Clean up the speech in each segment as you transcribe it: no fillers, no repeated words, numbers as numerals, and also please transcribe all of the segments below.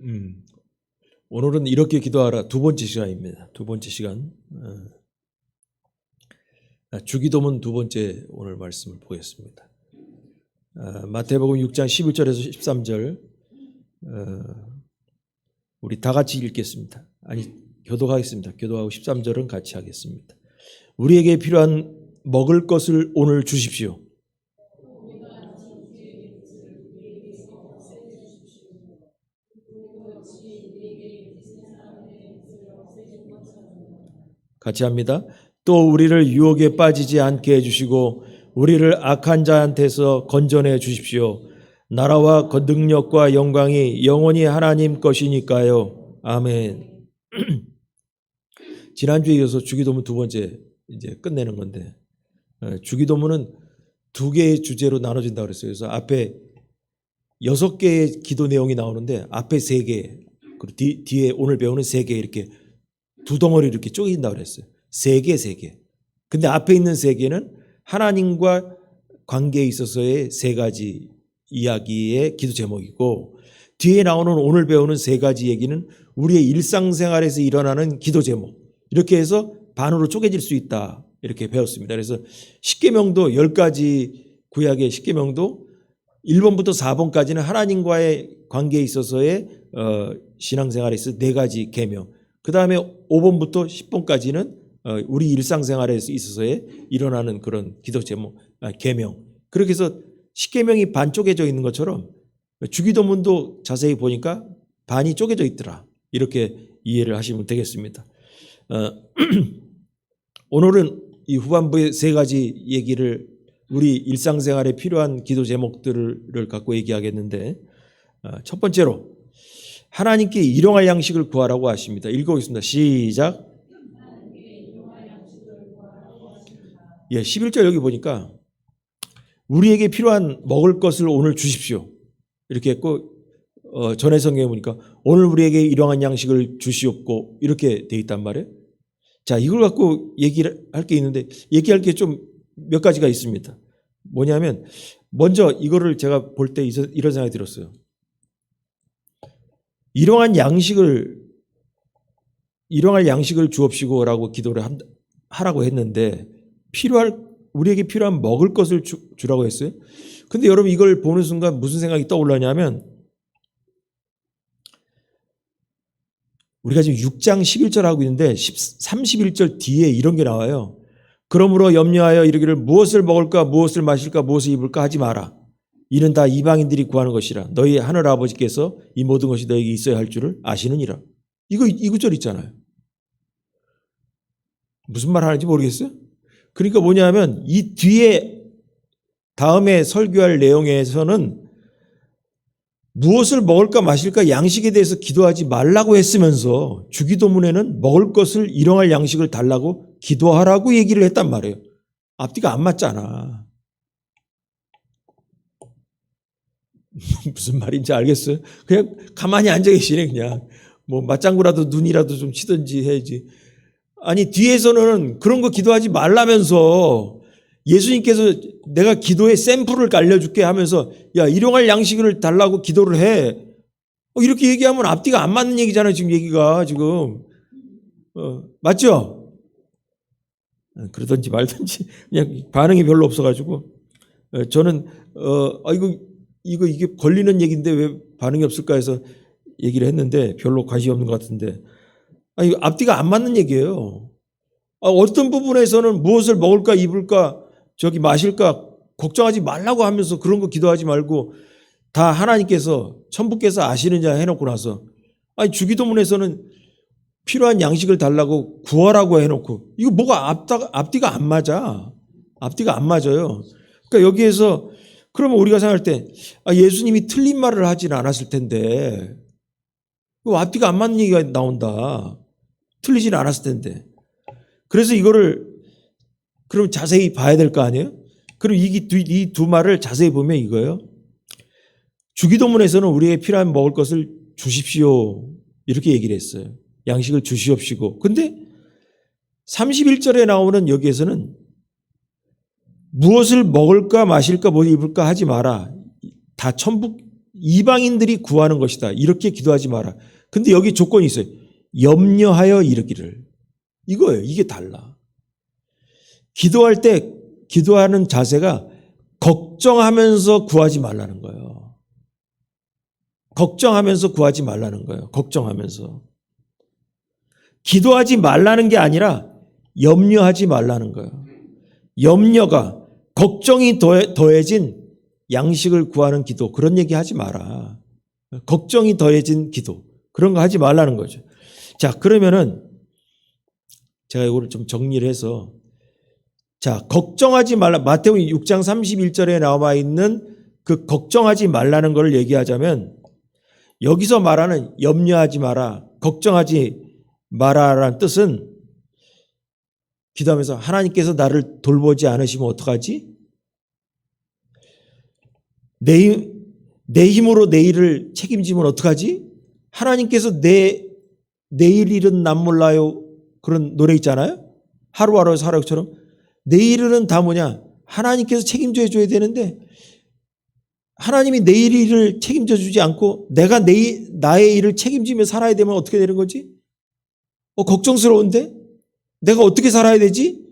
음, 오늘은 이렇게 기도하라 두 번째 시간입니다. 두 번째 시간. 주기도문 두 번째 오늘 말씀을 보겠습니다. 마태복음 6장 11절에서 13절 우리 다 같이 읽겠습니다. 아니 교독하겠습니다. 교독하고 13절은 같이 하겠습니다. 우리에게 필요한 먹을 것을 오늘 주십시오. 같이 합니다. 또 우리를 유혹에 빠지지 않게 해주시고 우리를 악한 자한테서 건져내 주십시오. 나라와 능력과 영광이 영원히 하나님 것이니까요. 아멘. 지난주에 이어서 주기도문 두 번째 이제 끝내는 건데 주기도문은 두 개의 주제로 나눠진다고 그랬어요. 그래서 앞에 6개의 기도 내용이 나오는데 앞에 3개 그리고 뒤에 오늘 배우는 3개 이렇게 두 덩어리로 이렇게 쪼개진다고 그랬어요. 3개. 근데 앞에 있는 3개는 하나님과 관계에 있어서의 3가지 이야기의 기도 제목이고 뒤에 나오는 오늘 배우는 3가지 얘기는 우리의 일상생활에서 일어나는 기도 제목. 이렇게 해서 반으로 쪼개질 수 있다. 이렇게 배웠습니다. 그래서 십계명도 10가지 구약의 십계명도 1번부터 4번까지는 하나님과의 관계에 있어서의 신앙생활에 있어서 4가지 계명. 그 다음에 5번부터 10번까지는 우리 일상생활에 있어서의 일어나는 그런 기도 제목, 계명. 그렇게 해서 십계명이 반 쪼개져 있는 것처럼 주기도문도 자세히 보니까 반이 쪼개져 있더라. 이렇게 이해를 하시면 되겠습니다. 오늘은 이 후반부의 3가지 얘기를 우리 일상생활에 필요한 기도 제목들을 갖고 얘기하겠는데 첫 번째로 하나님께 일용할 양식을 구하라고 하십니다. 읽어보겠습니다. 시작. 11절 여기 보니까 우리에게 필요한 먹을 것을 오늘 주십시오. 이렇게 했고 전해 성경에 보니까 오늘 우리에게 일용할 양식을 주시옵고 이렇게 돼 있단 말이에요. 자, 이걸 갖고 얘기를 할 게 있는데 얘기할 게 좀 몇 가지가 있습니다. 뭐냐면 먼저 이거를 제가 볼 때 이런 생각이 들었어요. 일용할 양식을 주옵시고라고 기도를 하라고 했는데 우리에게 필요한 먹을 것을 주라고 했어요. 근데 여러분 이걸 보는 순간 무슨 생각이 떠올랐냐면 우리가 지금 6장 11절 하고 있는데 31절 뒤에 이런 게 나와요. 그러므로 염려하여 이르기를 무엇을 먹을까 무엇을 마실까 무엇을 입을까 하지 마라. 이는 다 이방인들이 구하는 것이라. 너희 하늘 아버지께서 이 모든 것이 너에게 있어야 할 줄을 아시느니라. 이 구절 있잖아요. 무슨 말 하는지 모르겠어요? 그러니까 뭐냐면 이 뒤에 다음에 설교할 내용에서는 무엇을 먹을까 마실까 양식에 대해서 기도하지 말라고 했으면서 주기도문에는 먹을 것을 일용할 양식을 달라고 기도하라고 얘기를 했단 말이에요. 앞뒤가 안 맞잖아. 무슨 말인지 알겠어요? 그냥 가만히 앉아 계시네 그냥. 뭐 맞장구라도 눈이라도 좀 치든지 해야지. 아니 뒤에서는 그런 거 기도하지 말라면서 예수님께서 내가 기도의 샘플을 알려줄게 하면서 야 일용할 양식을 달라고 기도를 해. 이렇게 얘기하면 앞뒤가 안 맞는 얘기잖아요. 지금 얘기가 지금 맞죠? 그러든지 말든지 그냥 반응이 별로 없어가지고 저는 이게 걸리는 얘기인데 왜 반응이 없을까 해서 얘기를 했는데 별로 관심이 없는 것 같은데 이거 앞뒤가 안 맞는 얘기예요. 어떤 부분에서는 무엇을 먹을까 입을까 마실까 걱정하지 말라고 하면서 그런 거 기도하지 말고 다 하나님께서 천부께서 아시는 자 해놓고 나서 주기도문에서는 필요한 양식을 달라고 구하라고 해놓고 이거 뭐가 앞뒤가 안 맞아. 앞뒤가 안 맞아요. 그러니까 여기에서 그러면 우리가 생각할 때 예수님이 틀린 말을 하진 않았을 텐데 앞뒤가 안 맞는 얘기가 나온다. 틀리진 않았을 텐데. 그래서 이거를 그럼 자세히 봐야 될 거 아니에요? 그럼 이 두 말을 자세히 보면 이거예요. 주기도문에서는 우리에게 필요한 먹을 것을 주십시오. 이렇게 얘기를 했어요. 양식을 주시옵시고. 근데 31절에 나오는 여기에서는 무엇을 먹을까 마실까 뭐 입을까 하지 마라. 다 천북 이방인들이 구하는 것이다. 이렇게 기도하지 마라. 근데 여기 조건이 있어요. 염려하여 이르기를. 이거예요. 이게 달라. 기도할 때 기도하는 자세가 걱정하면서 구하지 말라는 거예요. 걱정하면서 구하지 말라는 거예요. 걱정하면서. 기도하지 말라는 게 아니라 염려하지 말라는 거예요. 염려가 걱정이 더해진 양식을 구하는 기도, 그런 얘기 하지 마라. 걱정이 더해진 기도, 그런 거 하지 말라는 거죠. 자, 그러면은 제가 이거를 좀 정리를 해서, 자, 걱정하지 말라. 마태복음 6장 31절에 나와 있는 그 걱정하지 말라는 걸 얘기하자면, 여기서 말하는 염려하지 마라, 걱정하지 마라라는 뜻은, 기도하면서 하나님께서 나를 돌보지 않으시면 어떡하지? 내 힘으로 내일을 책임지면 어떡하지? 하나님께서 내일 일은 남 몰라요. 그런 노래 있잖아요. 하루하루 살아요처럼. 내일 일은 다 뭐냐? 하나님께서 책임져 줘야 되는데 하나님이 내일 일을 책임져 주지 않고 내가 나의 일을 책임지며 살아야 되면 어떻게 되는 거지? 걱정스러운데? 내가 어떻게 살아야 되지?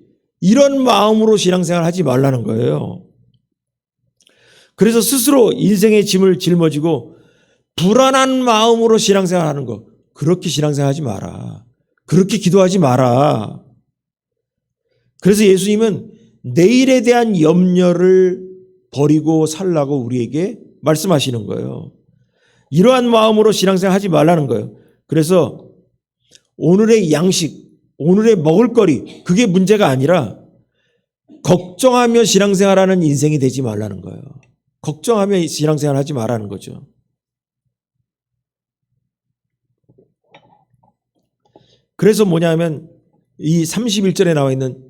이런 마음으로 신앙생활 하지 말라는 거예요. 그래서 스스로 인생의 짐을 짊어지고 불안한 마음으로 신앙생활 하는 거, 그렇게 신앙생활 하지 마라. 그렇게 기도하지 마라. 그래서 예수님은 내일에 대한 염려를 버리고 살라고 우리에게 말씀하시는 거예요. 이러한 마음으로 신앙생활 하지 말라는 거예요. 그래서 오늘의 양식, 오늘의 먹을거리, 그게 문제가 아니라 걱정하며 신앙생활하는 인생이 되지 말라는 거예요. 걱정하며 신앙생활 하지 말라는 거죠. 그래서 뭐냐면 이 31절에 나와 있는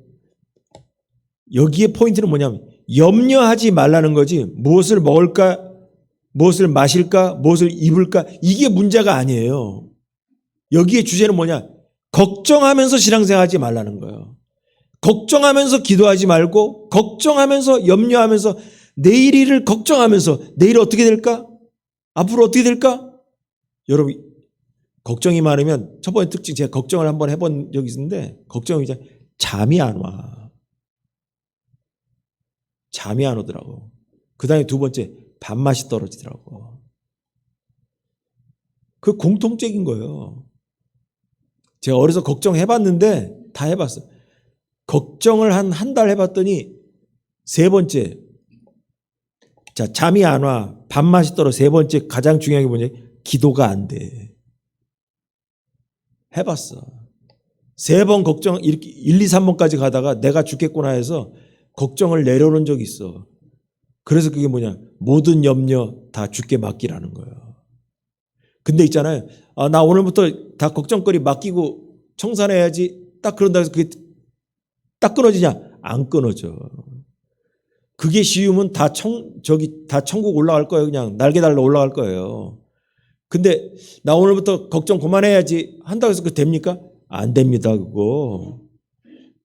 여기에 포인트는 뭐냐면 염려하지 말라는 거지, 무엇을 먹을까, 무엇을 마실까, 무엇을 입을까, 이게 문제가 아니에요. 여기에 주제는 뭐냐? 걱정하면서 신앙생활 하지 말라는 거예요. 걱정하면서 기도하지 말고 걱정하면서 염려하면서 내일 일을 걱정하면서 내일 어떻게 될까? 앞으로 어떻게 될까? 여러분, 걱정이 많으면 첫 번째 특징, 제가 걱정을 한번 해본 적이 있는데 걱정이 이제 잠이 안 와. 잠이 안 오더라고. 그 다음에 두 번째, 밥맛이 떨어지더라고. 그 공통적인 거예요. 제가 어려서 걱정해봤는데 다 해봤어요. 걱정을 한 달 해봤더니 세 번째, 자, 잠이 안 와, 밥맛이 떨어. 세 번째 가장 중요한 게 뭐냐? 기도가 안 돼. 해봤어. 세 번 걱정, 이렇게 1, 2, 3번까지 가다가 내가 죽겠구나 해서 걱정을 내려놓은 적이 있어. 그래서 그게 뭐냐? 모든 염려 다 주께 맡기라는 거예요. 근데 있잖아요. 나 오늘부터 다 걱정거리 맡기고 청산해야지. 딱 그런다 해서 그게 딱 끊어지냐? 안 끊어져. 그게 쉬우면 다 천국 올라갈 거예요. 그냥 날개 달려 올라갈 거예요. 근데 나 오늘부터 걱정 그만해야지 한다고 해서 그거 됩니까? 안 됩니다, 그거.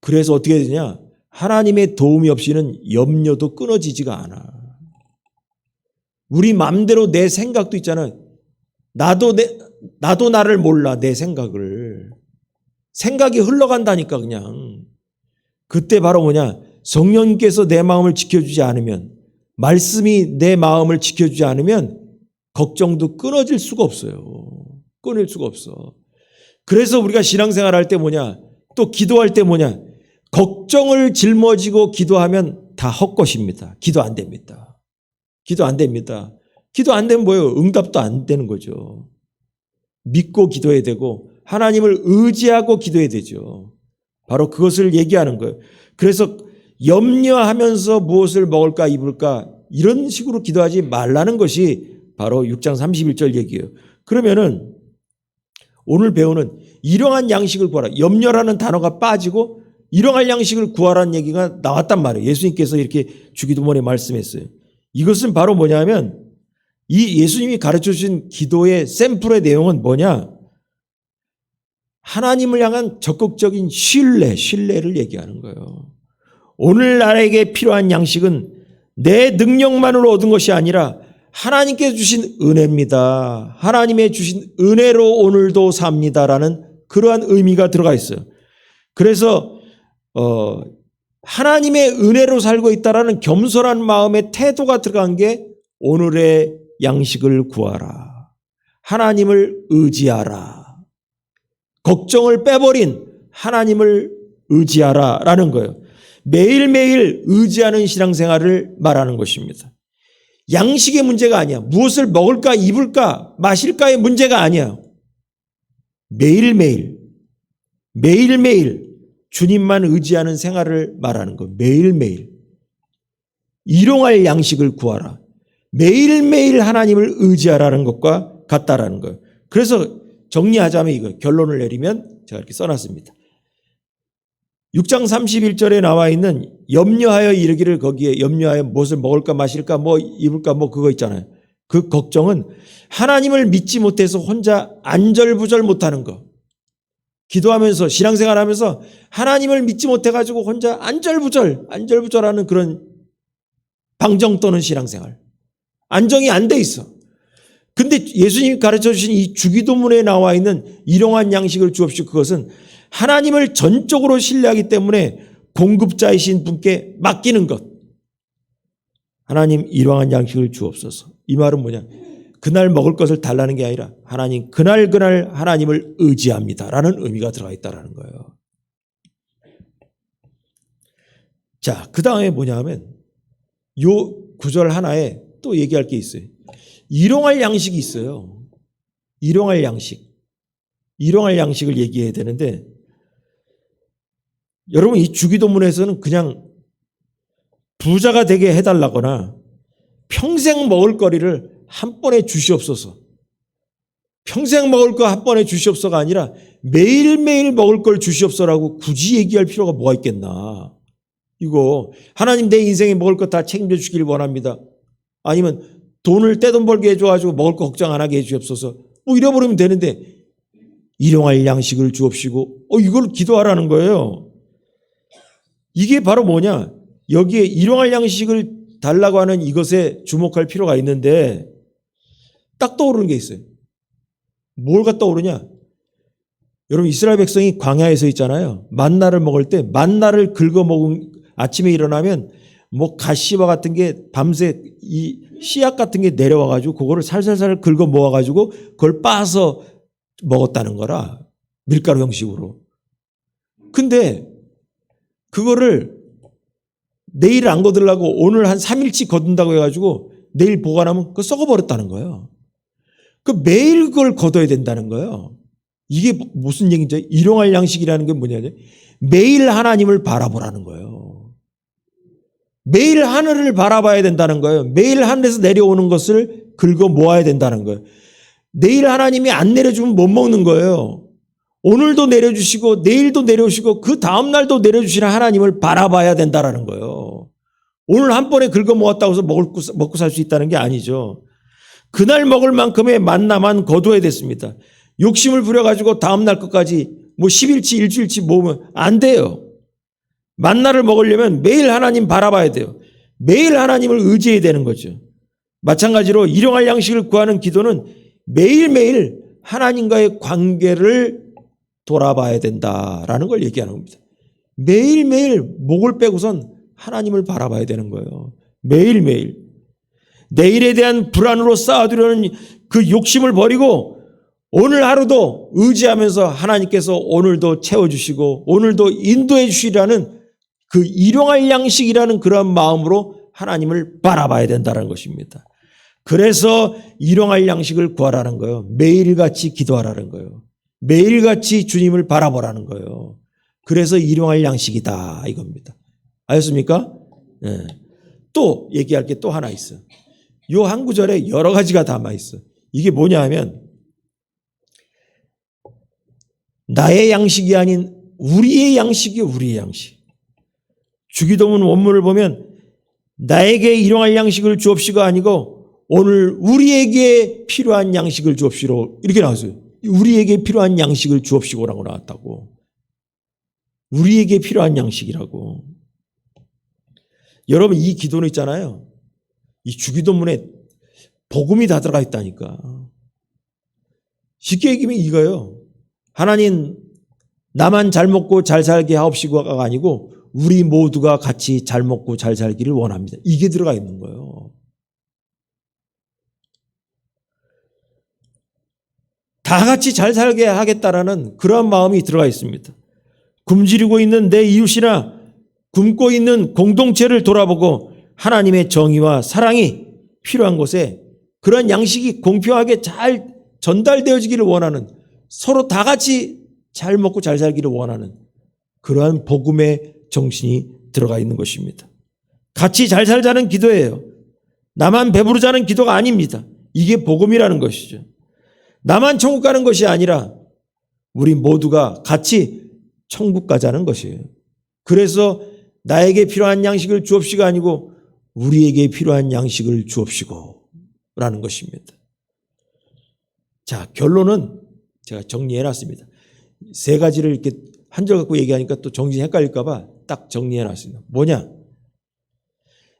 그래서 어떻게 되냐? 하나님의 도움이 없이는 염려도 끊어지지가 않아. 우리 마음대로 내 생각도 있잖아요. 나도 나를 몰라, 내 생각을. 생각이 흘러간다니까, 그냥. 그때 바로 뭐냐? 성령님께서 내 마음을 지켜주지 않으면, 말씀이 내 마음을 지켜주지 않으면 걱정도 끊어질 수가 없어요. 끊을 수가 없어. 그래서 우리가 신앙생활 할 때 뭐냐? 또 기도할 때 뭐냐? 걱정을 짊어지고 기도하면 다 헛것입니다. 기도 안 됩니다. 기도 안 됩니다. 기도 안 되면 뭐예요? 응답도 안 되는 거죠. 믿고 기도해야 되고 하나님을 의지하고 기도해야 되죠. 바로 그것을 얘기하는 거예요. 그래서 염려하면서 무엇을 먹을까 입을까 이런 식으로 기도하지 말라는 것이 바로 6장 31절 얘기예요. 그러면은 오늘 배우는 일용할 양식을 구하라. 염려라는 단어가 빠지고 일용할 양식을 구하라는 얘기가 나왔단 말이에요. 예수님께서 이렇게 주기도문에 말씀했어요. 이것은 바로 뭐냐면 이 예수님이 가르쳐 주신 기도의 샘플의 내용은 뭐냐? 하나님을 향한 적극적인 신뢰를 얘기하는 거예요. 오늘 나에게 필요한 양식은 내 능력만으로 얻은 것이 아니라 하나님께서 주신 은혜입니다. 하나님의 주신 은혜로 오늘도 삽니다라는 그러한 의미가 들어가 있어요. 그래서 하나님의 은혜로 살고 있다라는 겸손한 마음의 태도가 들어간 게 오늘의 양식을 구하라. 하나님을 의지하라. 걱정을 빼버린 하나님을 의지하라라는 거예요. 매일매일 의지하는 신앙생활을 말하는 것입니다. 양식의 문제가 아니야. 무엇을 먹을까, 입을까, 마실까의 문제가 아니야. 매일매일 주님만 의지하는 생활을 말하는 거. 매일매일 일용할 양식을 구하라. 매일매일 하나님을 의지하라는 것과 같다라는 거예요. 그래서 정리하자면 이거 결론을 내리면 제가 이렇게 써놨습니다. 6장 31절에 나와 있는 염려하여 이르기를, 거기에 염려하여 무엇을 먹을까 마실까 뭐 입을까 뭐 그거 있잖아요. 그 걱정은 하나님을 믿지 못해서 혼자 안절부절 못하는 거. 기도하면서 신앙생활하면서 하나님을 믿지 못해가지고 혼자 안절부절하는 그런 방정 떠는 신앙생활. 안정이 안 돼 있어. 근데 예수님이 가르쳐 주신 이 주기도문에 나와 있는 일용한 양식을 주옵시고, 그것은 하나님을 전적으로 신뢰하기 때문에 공급자이신 분께 맡기는 것. 하나님 일용한 양식을 주옵소서. 이 말은 뭐냐? 그날 먹을 것을 달라는 게 아니라 하나님 그날 하나님을 의지합니다라는 의미가 들어가 있다는 거예요. 자, 그 다음에 뭐냐 하면 요 구절 하나에 또 얘기할 게 있어요. 일용할 양식이 있어요. 일용할 양식을 얘기해야 되는데, 여러분 이 주기도문에서는 그냥 부자가 되게 해달라거나 평생 먹을 거리를 한 번에 주시옵소서, 평생 먹을 거 한 번에 주시옵소서가 아니라 매일매일 먹을 걸 주시옵소서라고 굳이 얘기할 필요가 뭐가 있겠나. 이거 하나님 내 인생에 먹을 거 다 책임져 주길 원합니다. 아니면 돈을 떼돈 벌게 해줘가지고 먹을 거 걱정 안 하게 해주옵소서. 뭐 이래버리면 되는데 일용할 양식을 주옵시고 이걸 기도하라는 거예요. 이게 바로 뭐냐? 여기에 일용할 양식을 달라고 하는 이것에 주목할 필요가 있는데 딱 떠오르는 게 있어요. 뭐가 떠오르냐? 여러분 이스라엘 백성이 광야에서 있잖아요. 만나를 먹을 때 만나를 긁어 먹은, 아침에 일어나면 뭐 가시와 같은 게 밤새 이 씨앗 같은 게 내려와가지고 그거를 살살살 긁어 모아가지고 그걸 빻아서 먹었다는 거라, 밀가루 형식으로. 근데 그거를 내일 안 거두려고 오늘 한 3일치 거둔다고 해가지고 내일 보관하면 그거 썩어버렸다는 거예요. 그 매일 그걸 거둬야 된다는 거예요. 이게 무슨 얘기인지, 일용할 양식이라는 게 뭐냐면 매일 하나님을 바라보라는 거예요. 매일 하늘을 바라봐야 된다는 거예요. 매일 하늘에서 내려오는 것을 긁어 모아야 된다는 거예요. 내일 하나님이 안 내려주면 못 먹는 거예요. 오늘도 내려주시고 내일도 내려주시고 그 다음날도 내려주시는 하나님을 바라봐야 된다는 거예요. 오늘 한 번에 긁어 모았다고 해서 먹고 살 수 있다는 게 아니죠. 그날 먹을 만큼의 만나만 거둬야 됐습니다. 욕심을 부려가지고 다음날 것까지 뭐 10일치 일주일치 모으면 안 돼요. 만나를 먹으려면 매일 하나님 바라봐야 돼요. 매일 하나님을 의지해야 되는 거죠. 마찬가지로 일용할 양식을 구하는 기도는 매일매일 하나님과의 관계를 돌아봐야 된다라는 걸 얘기하는 겁니다. 매일매일 목을 빼고선 하나님을 바라봐야 되는 거예요. 매일매일. 내일에 대한 불안으로 쌓아두려는 그 욕심을 버리고 오늘 하루도 의지하면서 하나님께서 오늘도 채워주시고 오늘도 인도해 주시라는 그 일용할 양식이라는 그런 마음으로 하나님을 바라봐야 된다는 것입니다. 그래서 일용할 양식을 구하라는 거예요. 매일같이 기도하라는 거예요. 매일같이 주님을 바라보라는 거예요. 그래서 일용할 양식이다 이겁니다. 아셨습니까? 네. 또 얘기할 게 또 하나 있어. 요 한 구절에 여러 가지가 담아 있어. 이게 뭐냐 하면 나의 양식이 아닌 우리의 양식이요, 우리의 양식. 주기도문 원문을 보면 나에게 일용할 양식을 주옵시가 아니고 오늘 우리에게 필요한 양식을 주옵시로 이렇게 나왔어요. 우리에게 필요한 양식을 주옵시고라고 나왔다고. 우리에게 필요한 양식이라고. 여러분 이 기도는 있잖아요. 이 주기도문에 복음이 다 들어가 있다니까. 쉽게 얘기하면 이거예요. 하나님 나만 잘 먹고 잘 살게 하옵시고가 아니고 우리 모두가 같이 잘 먹고 잘 살기를 원합니다. 이게 들어가 있는 거예요. 다 같이 잘 살게 하겠다라는 그러한 마음이 들어가 있습니다. 굶주리고 있는 내 이웃이나 굶고 있는 공동체를 돌아보고 하나님의 정의와 사랑이 필요한 곳에 그런 양식이 공평하게 잘 전달되어지기를 원하는, 서로 다 같이 잘 먹고 잘 살기를 원하는 그러한 복음의 정신이 들어가 있는 것입니다. 같이 잘 살자는 기도예요. 나만 배부르자는 기도가 아닙니다. 이게 복음이라는 것이죠. 나만 천국 가는 것이 아니라 우리 모두가 같이 천국 가자는 것이에요. 그래서 나에게 필요한 양식을 주옵시가 아니고 우리에게 필요한 양식을 주옵시고 라는 것입니다. 자, 결론은 제가 정리해놨습니다. 세 가지를 이렇게 한 절 갖고 얘기하니까 또 정신이 헷갈릴까 봐 딱 정리해놨습니다. 뭐냐?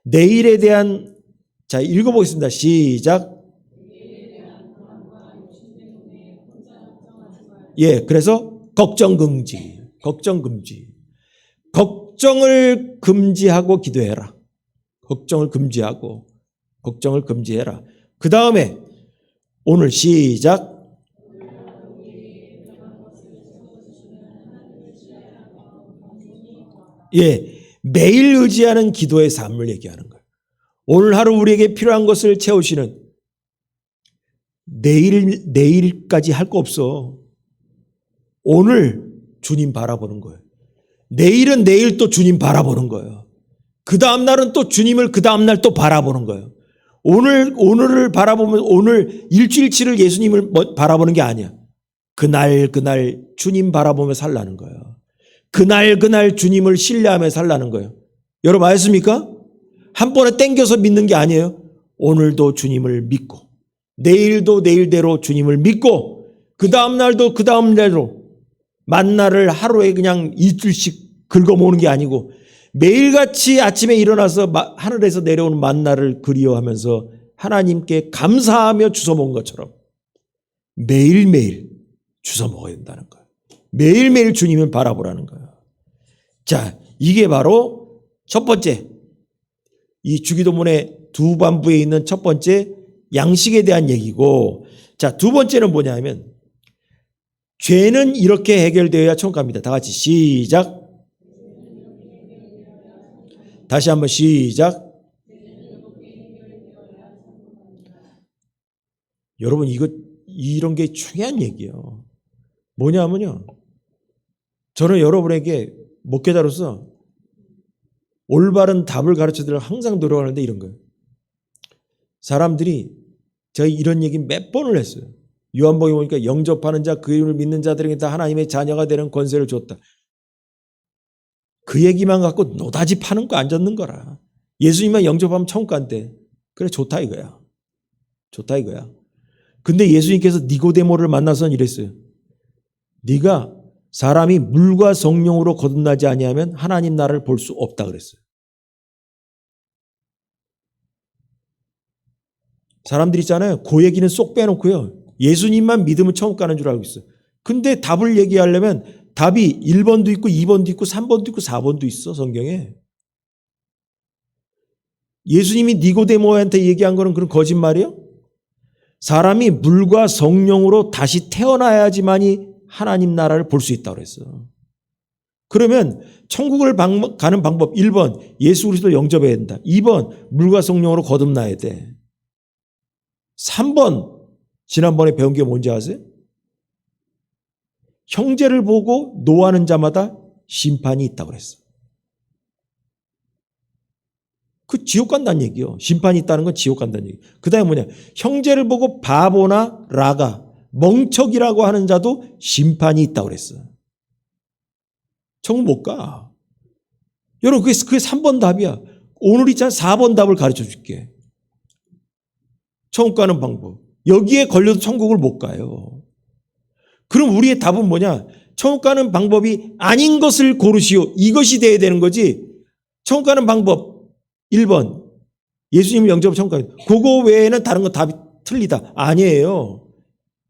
내일에 대한, 자, 읽어보겠습니다. 시작. 예, 그래서 걱정 금지. 걱정을 금지하고 기도해라. 걱정을 금지해라. 그 다음에 오늘 시작. 예, 매일 의지하는 기도의 삶을 얘기하는 거예요. 오늘 하루 우리에게 필요한 것을 채우시는, 내일까지 할 거 없어. 오늘 주님 바라보는 거예요. 내일은 내일 또 주님 바라보는 거예요. 그 다음날은 또 주님을 그 다음날 또 바라보는 거예요. 오늘을 바라보면 오늘 일주일치를 예수님을 바라보는 게 아니야. 그날 주님 바라보며 살라는 거예요. 그날 주님을 신뢰하며 살라는 거예요. 여러분 아셨습니까? 한 번에 땡겨서 믿는 게 아니에요. 오늘도 주님을 믿고 내일도 내일대로 주님을 믿고 그 다음날도 그 다음날로 만나를 하루에 그냥 이틀씩 긁어모으는 게 아니고 매일같이 아침에 일어나서 하늘에서 내려오는 만나를 그리워하면서 하나님께 감사하며 주워 먹은 것처럼 매일매일 주워 먹어야 된다는 거예요. 매일매일 주님을 바라보라는 거예요. 자, 이게 바로 첫 번째, 이 주기도문의 두 반부에 있는 첫 번째 양식에 대한 얘기고, 자, 두 번째는 뭐냐 하면 죄는 이렇게 해결되어야 천국 갑니다. 다 같이 시작. 다시 한번 시작. 여러분 이런 게 중요한 얘기예요. 뭐냐면요, 저는 여러분에게 목회자로서 올바른 답을 가르쳐드리려 항상 노력하는데 이런 거예요. 사람들이 제가 이런 얘기 몇 번을 했어요. 요한복음에 보니까 영접하는 자, 그 이름을 믿는 자들에게 다 하나님의 자녀가 되는 권세를 줬다. 그 얘기만 갖고 노다지 파는 거 안 젓는 거라. 예수님만 영접하면 천국 간대. 그래, 좋다 이거야. 근데 예수님께서 니고데모를 만나서는 이랬어요. 네가 사람이 물과 성령으로 거듭나지 아니하면 하나님 나라를 볼 수 없다 그랬어요. 사람들 있잖아요. 그 얘기는 쏙 빼놓고요. 예수님만 믿으면 천국 가는 줄 알고 있어요. 근데 답을 얘기하려면 답이 1번도 있고 2번도 있고 3번도 있고 4번도 있어, 성경에. 예수님이 니고데모한테 얘기한 거는 그런 거짓말이에요? 사람이 물과 성령으로 다시 태어나야지만이 하나님 나라를 볼 수 있다고 그랬어. 그러면 천국을 가는 방법 1번 예수 그리스도 영접해야 된다. 2번 물과 성령으로 거듭나야 돼. 3번 지난번에 배운 게 뭔지 아세요? 형제를 보고 노하는 자마다 심판이 있다고 그랬어. 그 지옥 간다는 얘기요. 심판이 있다는 건 지옥 간다는 얘기. 그 다음에 뭐냐? 형제를 보고 바보나 라가 멍청이라고 하는 자도 심판이 있다고 그랬어. 천국 못 가. 여러분 그게 3번 답이야. 오늘 있잖아 4번 답을 가르쳐 줄게. 천국 가는 방법. 여기에 걸려도 천국을 못 가요. 그럼 우리의 답은 뭐냐? 천국 가는 방법이 아닌 것을 고르시오. 이것이 돼야 되는 거지. 천국 가는 방법 1번 예수님 영접 천국 가는, 그거 외에는 다른 거 답이 틀리다. 아니에요.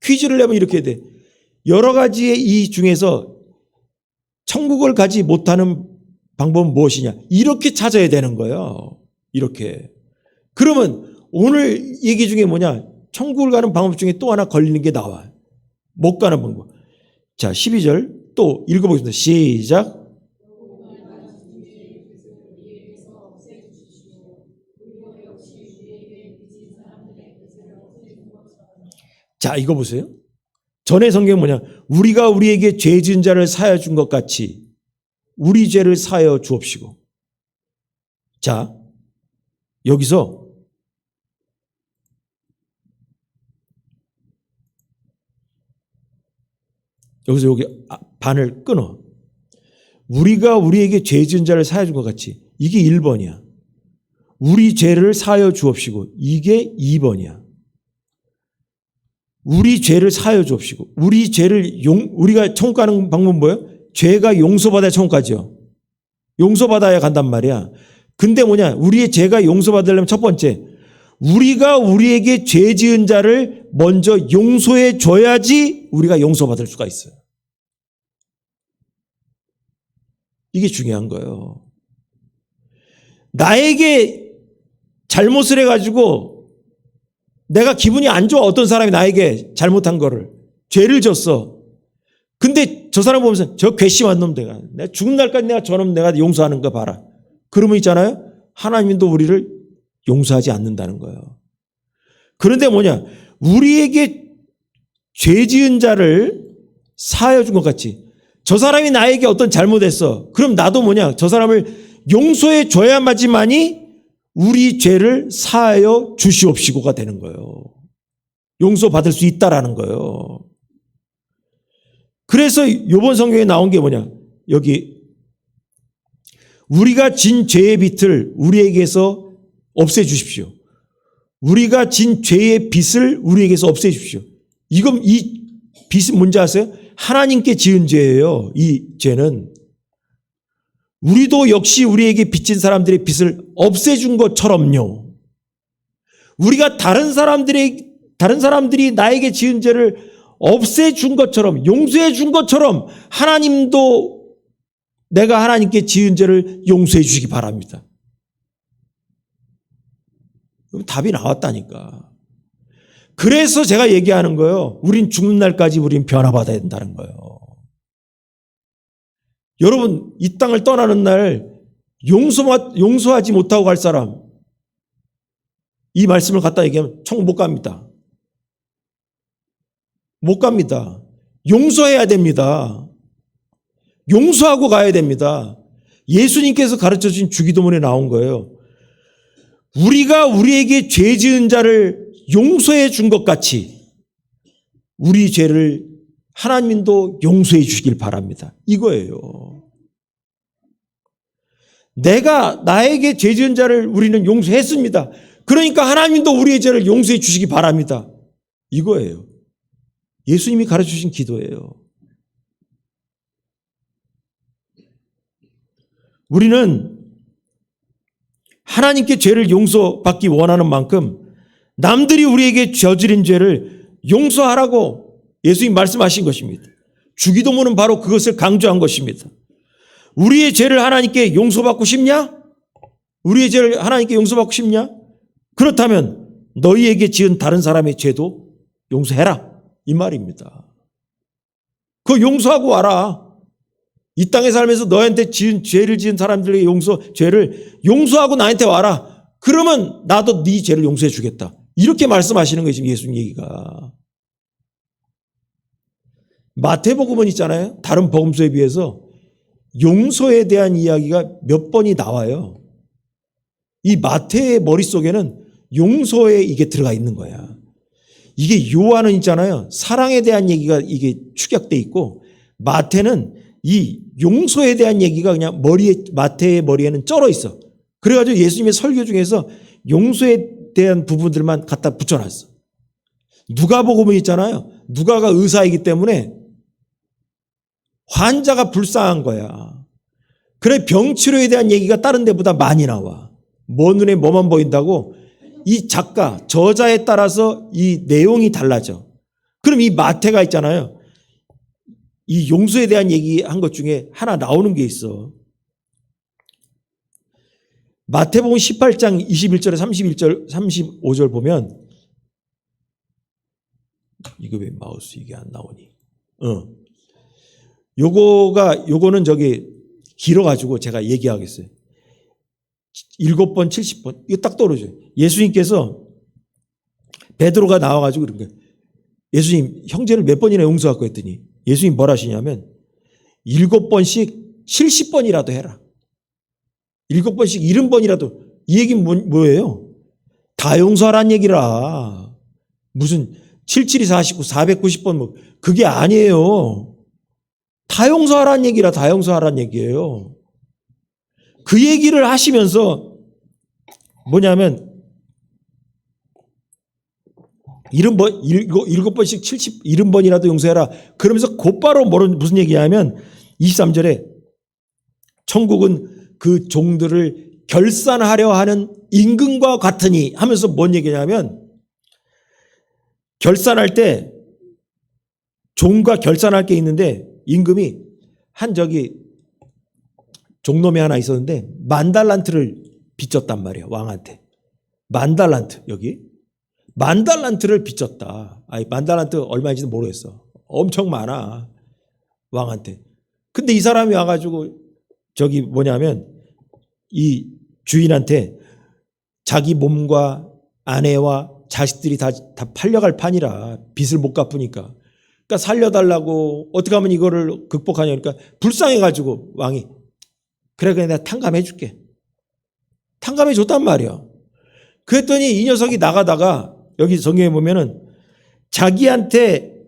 퀴즈를 내면 이렇게 돼. 여러 가지의 이 중에서 천국을 가지 못하는 방법은 무엇이냐? 이렇게 찾아야 되는 거예요. 이렇게. 그러면 오늘 얘기 중에 뭐냐? 천국을 가는 방법 중에 또 하나 걸리는 게 나와. 못 가는 방법. 자, 12절 또 읽어보겠습니다. 시작. 자, 이거 보세요. 전에 성경은 뭐냐? 우리가 우리에게 죄 지은 자를 사하여 준 것 같이 우리 죄를 사하여 주옵시고. 자, 여기서 여기 반을 끊어. 우리가 우리에게 죄 지은 자를 사하여 준 것 같이. 이게 1번이야. 우리 죄를 사하여 주옵시고. 이게 2번이야. 우리 죄를 사하여 주옵시고. 우리 죄를 우리가 천국 가는 방법은 뭐예요? 죄가 용서받아야 천국 가죠. 용서받아야 간단 말이야. 근데 뭐냐? 우리의 죄가 용서받으려면 첫 번째, 우리가 우리에게 죄 지은 자를 먼저 용서해 줘야지 우리가 용서받을 수가 있어요. 이게 중요한 거예요. 나에게 잘못을 해가지고 내가 기분이 안 좋아. 어떤 사람이 나에게 잘못한 거를, 죄를 졌어. 근데 저 사람 보면서 저 괘씸한 놈 내가 죽은 날까지 내가 저놈 내가 용서하는 거 봐라. 그러면 있잖아요. 하나님도 우리를 용서하지 않는다는 거예요. 그런데 뭐냐? 우리에게 죄 지은 자를 사하여 준 것 같이 저 사람이 나에게 어떤 잘못했어. 그럼 나도 뭐냐? 저 사람을 용서해 줘야만이 우리 죄를 사하여 주시옵시고가 되는 거예요. 용서받을 수 있다라는 거예요. 그래서 이번 성경에 나온 게 뭐냐? 여기 우리가 진 죄의 빚을 우리에게서 없애주십시오. 우리가 진 죄의 빚을 우리에게서 없애주십시오. 이 빚은 뭔지 아세요? 하나님께 지은 죄예요. 이 죄는. 우리도 역시 우리에게 빚진 사람들의 빚을 없애준 것처럼요. 우리가 다른 사람들이 나에게 지은 죄를 없애준 것처럼, 용서해 준 것처럼 하나님도 내가 하나님께 지은 죄를 용서해 주시기 바랍니다. 그럼 답이 나왔다니까. 그래서 제가 얘기하는 거예요. 우린 죽는 날까지 우린 변화받아야 된다는 거예요. 여러분, 이 땅을 떠나는 날 용서하지 못하고 갈 사람, 이 말씀을 갖다 얘기하면 천국 못 갑니다. 못 갑니다. 용서해야 됩니다. 용서하고 가야 됩니다. 예수님께서 가르쳐주신 주기도문에 나온 거예요. 우리가 우리에게 죄 지은 자를 용서해 준 것 같이 우리 죄를 하나님도 용서해 주시길 바랍니다. 이거예요. 내가 나에게 죄 지은 자를 우리는 용서했습니다. 그러니까 하나님도 우리의 죄를 용서해 주시기 바랍니다. 이거예요. 예수님이 가르쳐주신 기도예요. 우리는 하나님께 죄를 용서받기 원하는 만큼 남들이 우리에게 저지른 죄를 용서하라고 예수님 말씀하신 것입니다. 주기도문은 바로 그것을 강조한 것입니다. 우리의 죄를 하나님께 용서받고 싶냐? 우리의 죄를 하나님께 용서받고 싶냐? 그렇다면 너희에게 지은 다른 사람의 죄도 용서해라. 이 말입니다. 그거 용서하고 와라. 이 땅에 살면서 너한테 죄를 지은 사람들에게 죄를 용서하고 나한테 와라. 그러면 나도 네 죄를 용서해 주겠다. 이렇게 말씀하시는 거예요. 지금 예수님 얘기가. 마태복음은 있잖아요. 다른 복음서에 비해서 용서에 대한 이야기가 몇 번이 나와요. 이 마태의 머릿속에는 용서에 이게 들어가 있는 거야. 이게 요한은 있잖아요. 사랑에 대한 얘기가 이게 축약돼 있고 마태는 이 용서에 대한 얘기가 그냥 마태의 머리에는 쩔어 있어. 그래가지고 예수님의 설교 중에서 용서에 대한 부분들만 갖다 붙여놨어. 누가복음은 있잖아요. 누가가 의사이기 때문에 환자가 불쌍한 거야. 그래 병치료에 대한 얘기가 다른 데보다 많이 나와. 뭐 눈에 뭐만 보인다고 이 작가, 저자에 따라서 이 내용이 달라져. 그럼 이 마태가 있잖아요. 이 용서에 대한 얘기한 것 중에 하나 나오는 게 있어. 마태복음 18장 21절에 31절, 35절 보면 이거 왜 마우스 이게 안 나오니? 요거는 저기 길어가지고 제가 얘기하겠어요. 7번, 70번. 이거 딱 떨어져요. 예수님께서 베드로가 나와가지고 그런 거예요. 예수님, 형제를 몇 번이나 용서하고 했더니 예수님 뭘 하시냐면 7번씩 70번이라도 해라. 7번씩 70번이라도. 이 얘기는 뭐예요? 다 용서하라는 얘기라. 무슨 77이 49, 490번 뭐 그게 아니에요. 다 용서하라는 얘기라. 다 용서하라는 얘기예요. 그 얘기를 하시면서 뭐냐면 7번씩 70번이라도 용서해라. 그러면서 곧바로 무슨 얘기냐면 23절에 천국은 그 종들을 결산하려 하는 임금과 같으니 하면서 뭔 얘기냐면 결산할 때 종과 결산할 게 있는데 임금이 한 저기 종놈이 하나 있었는데 10,000달란트를 빚졌단 말이에요. 왕한테. 10,000달란트 여기. 10,000달란트를 빚졌다. 아니 10,000달란트 얼마인지는 모르겠어. 엄청 많아. 왕한테. 근데 이 사람이 와가지고 저기 뭐냐면 이 주인한테 자기 몸과 아내와 자식들이 다 팔려갈 판이라 빚을 못 갚으니까. 그러니까 살려달라고 어떻게 하면 이거를 극복하냐. 그러니까 불쌍해가지고 왕이 그래 내가 탕감해 줄게. 탕감해 줬단 말이야. 그랬더니 이 녀석이 나가다가 여기 성경에 보면은 자기한테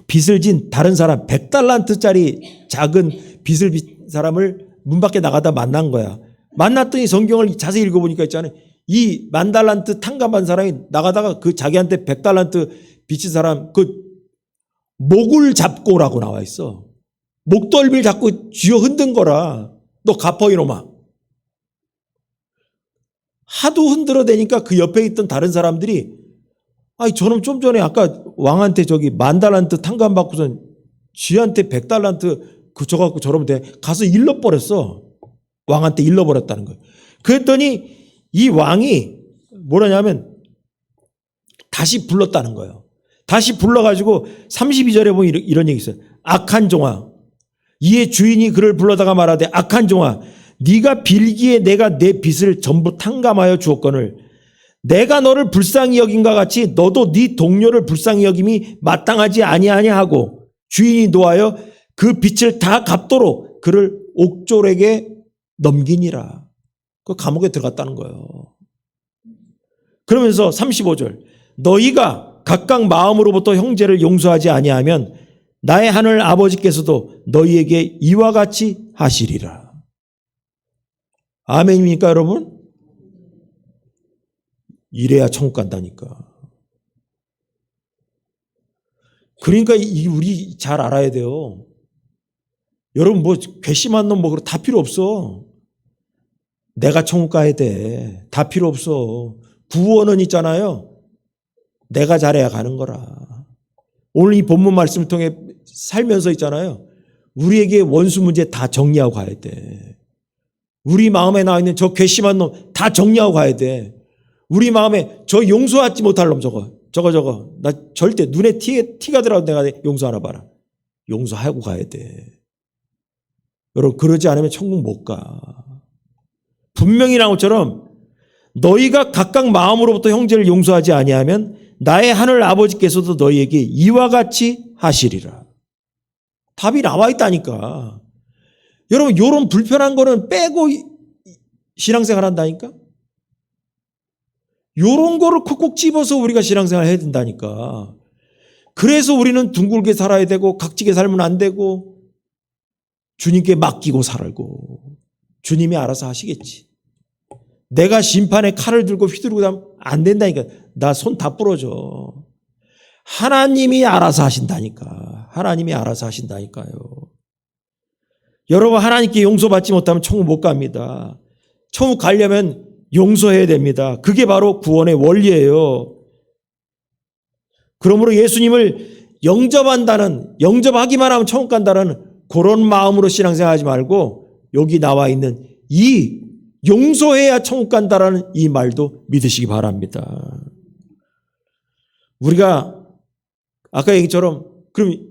빚을 진 다른 사람 100달란트짜리 작은 빚을 진 사람을 문 밖에 나가다 만난 거야. 만났더니 성경을 자세히 읽어보니까 있잖아요. 이 10,000달란트 탕감한 사람이 나가다가 그 자기한테 100달란트 빚진 사람 그 목을 잡고 오라고 나와 있어. 목덜미를 잡고 쥐어 흔든 거라. 너 갚어 이놈아. 하도 흔들어대니까 그 옆에 있던 다른 사람들이 아니 저놈 좀 전에 아까 왕한테 저기 10,000달란트 탕감받고선 쥐한테 100달란트 그 줘갖고 저러면 돼. 가서 일러버렸어. 왕한테 일러버렸다는 거예요. 그랬더니 이 왕이 뭐라냐면 다시 불렀다는 거예요. 다시 불러가지고 32절에 보면 이런 얘기 있어요. 악한 종아. 이에 주인이 그를 불러다가 말하되 악한 종아 네가 빌기에 내가 내 빚을 전부 탕감하여 주었거늘 내가 너를 불쌍히 여김과 같이 너도 네 동료를 불쌍히 여김이 마땅하지 아니하냐 하고 주인이 노하여 그 빚을 다 갚도록 그를 옥졸에게 넘기니라. 그 감옥에 들어갔다는 거예요. 그러면서 35절 너희가 각각 마음으로부터 형제를 용서하지 아니하면 나의 하늘 아버지께서도 너희에게 이와 같이 하시리라. 아멘입니까 여러분? 이래야 천국 간다니까. 그러니까 우리 잘 알아야 돼요. 여러분 뭐 괘씸한 놈 뭐 다 필요 없어. 내가 천국 가야 돼. 다 필요 없어. 구원은 있잖아요. 내가 잘해야 가는 거라. 오늘 이 본문 말씀을 통해 살면서 있잖아요. 우리에게 원수 문제 다 정리하고 가야 돼. 우리 마음에 나와 있는 저 괘씸한 놈 다 정리하고 가야 돼. 우리 마음에 저 용서하지 못할 놈 저거. 나 절대 눈에 티가 들어도 내가 용서하나 봐라. 용서하고 가야 돼. 여러분 그러지 않으면 천국 못 가. 분명히 나온 것처럼 너희가 각각 마음으로부터 형제를 용서하지 아니하면 나의 하늘 아버지께서도 너희에게 이와 같이 하시리라. 답이 나와 있다니까. 여러분 이런 불편한 거는 빼고 신앙생활 한다니까. 이런 거를 콕콕 집어서 우리가 신앙생활 해야 된다니까. 그래서 우리는 둥글게 살아야 되고 각지게 살면 안 되고 주님께 맡기고 살고 주님이 알아서 하시겠지. 내가 심판에 칼을 들고 휘두르고 나면 안 된다니까. 나 손 다 부러져. 하나님이 알아서 하신다니까. 하나님이 알아서 하신다니까요. 여러분 하나님께 용서받지 못하면 천국 못 갑니다. 천국 가려면 용서해야 됩니다. 그게 바로 구원의 원리예요. 그러므로 예수님을 영접하기만 하면 천국 간다는 그런 마음으로 신앙생활하지 말고 여기 나와 있는 이 용서해야 천국 간다라는 이 말도 믿으시기 바랍니다. 우리가 아까 얘기처럼 그럼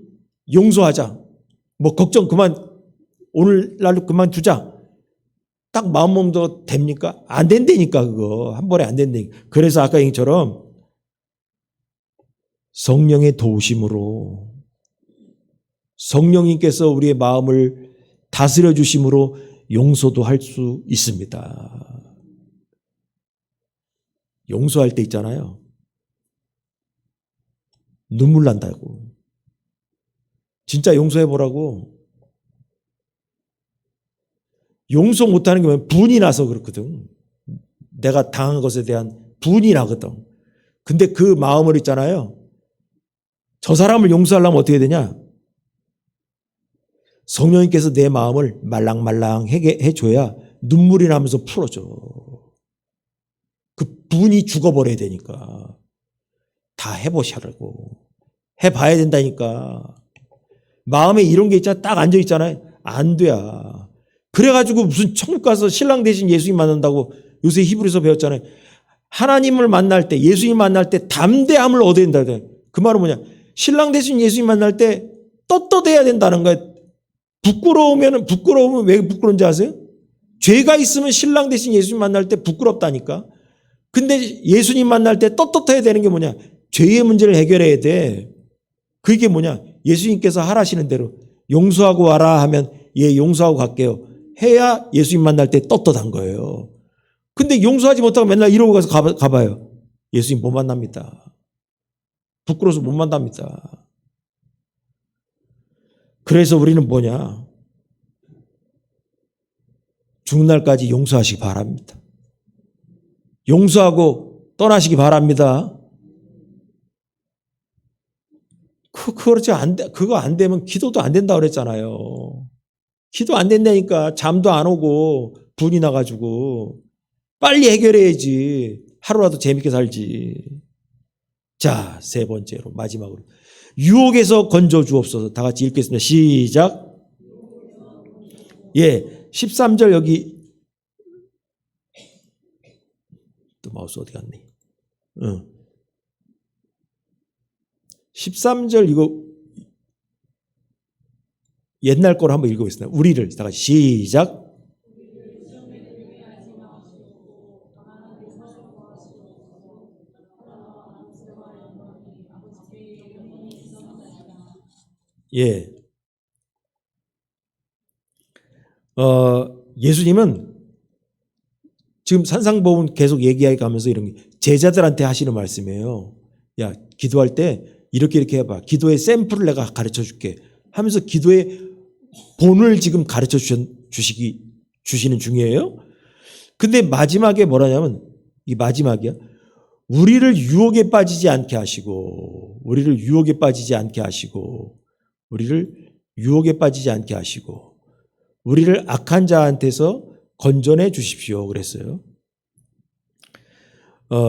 용서하자. 뭐 걱정 그만 오늘날로 그만두자. 딱 마음먹어도 됩니까? 안 된다니까 그거. 한 번에 안 된다니까. 그래서 아까 얘기처럼 성령의 도우심으로 성령님께서 우리의 마음을 다스려 주심으로 용서도 할 수 있습니다. 용서할 때 있잖아요. 눈물 난다고. 진짜 용서해 보라고. 용서 못하는 게 뭐냐면 분이 나서 그렇거든. 내가 당한 것에 대한 분이 나거든. 근데 그 마음을 있잖아요. 저 사람을 용서하려면 어떻게 되냐? 성령님께서 내 마음을 말랑말랑하게 해줘야 눈물이 나면서 풀어줘. 그 분이 죽어버려야 되니까. 다 해보시라고. 해봐야 된다니까. 마음에 이런 게 있잖아. 딱 앉아있잖아요. 안 돼야. 그래가지고 무슨 천국 가서 신랑 대신 예수님 만난다고 요새 히브리서 배웠잖아요. 하나님을 만날 때, 예수님 만날 때 담대함을 얻어야 된다. 그 말은 뭐냐? 신랑 대신 예수님 만날 때 떳떳해야 된다는 거예요. 부끄러우면 왜 부끄러운지 아세요? 죄가 있으면 신랑 대신 예수님 만날 때 부끄럽다니까. 근데 예수님 만날 때 떳떳해야 되는 게 뭐냐? 죄의 문제를 해결해야 돼. 그게 뭐냐? 예수님께서 하라시는 대로 용서하고 와라 하면 예, 용서하고 갈게요. 해야 예수님 만날 때 떳떳한 거예요. 근데 용서하지 못하고 맨날 이러고 가서 가봐요. 예수님 못 만납니다. 부끄러워서 못 만납니다. 그래서 우리는 뭐냐? 죽는 날까지 용서하시기 바랍니다. 용서하고 떠나시기 바랍니다. 그거 안 되면 기도도 안 된다고 그랬잖아요. 기도 안 된다니까. 잠도 안 오고 분이 나가지고 빨리 해결해야지. 하루라도 재밌게 살지. 자, 세 번째로 마지막으로 유혹에서 건져 주옵소서. 다 같이 읽겠습니다. 시작. 예, 13절 여기 또 마우스 어디 갔니? 13절 이거 옛날 거로 한번 읽어보겠습니다. 우리를 다 같이 시작. 예. 예수님은 지금 산상보훈 계속 얘기하면서 이런 게 제자들한테 하시는 말씀이에요. 야, 기도할 때 이렇게 해봐. 기도의 샘플을 내가 가르쳐 줄게. 하면서 기도의 본을 지금 가르쳐 주시는 중이에요. 근데 마지막에 뭐라냐면 이 마지막이야. 우리를 유혹에 빠지지 않게 하시고 우리를 악한 자한테서 건져내 주십시오. 그랬어요.